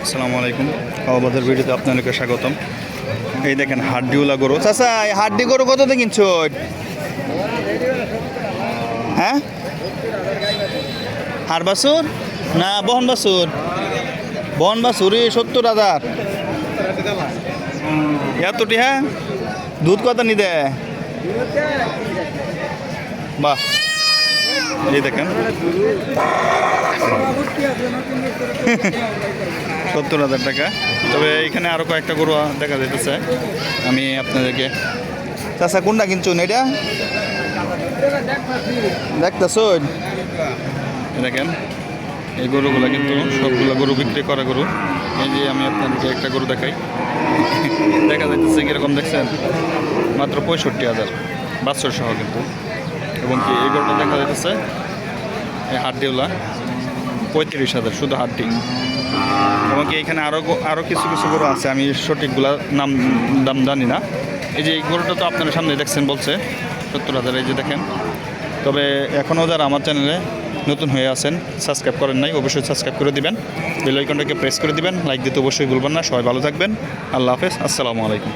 আসসালামু আলাইকুম। আবাদের ভিডিওতে আপনাদেরকে স্বাগতম। এই দেখেন হাড্ডিওয়ালা গরু। চাচা এই হাড্ডি গরু কততে কিনছো? হ্যাঁ, হার বাছুর না বহন বাছুর? বহন বাছুর 70,000। এতটি? হ্যাঁ, দুধ কত নি দে? বাহ, এই দেখেন 70,000 টাকা। তবে এখানে আরও কয়েকটা গরু দেখা যেতেছে। আমি আপনাদেরকে চাচা কোনটা কিনছুন এটা দেখতেছ? দেখেন এই গরুগুলো কিন্তু সবগুলো গরু বিক্রি করা গরু। এই যে আমি আপনাদেরকে একটা গরু দেখাই, দেখা যাইতেছে কীরকম দেখছেন, মাত্র 65,000 বাছুর সহ কিন্তু। এবং কি এই গরুটা দেখা যাইতেছে এই হাড্ডিওলা 35,000 শুধু হাড্ডি। এবং কি এখানে আরও কিছু কিছু গরু আছে, আমি সঠিকগুলা দাম জানি না। এই যে এই গরুটা তো আপনারা সামনে দেখছেন, বলছে 70,000। এই যে দেখেন। তবে এখনও যারা আমার চ্যানেলে নতুন হয়ে আছেন, সাবস্ক্রাইব করেন নাই, অবশ্যই সাবস্ক্রাইব করে দিবেন, বেল আইকনটাকে প্রেস করে দিবেন, লাইক দিতে অবশ্যই ভুলবেন না। সবাই ভালো থাকবেন। আল্লাহ হাফেজ, আসসালামু আলাইকুম।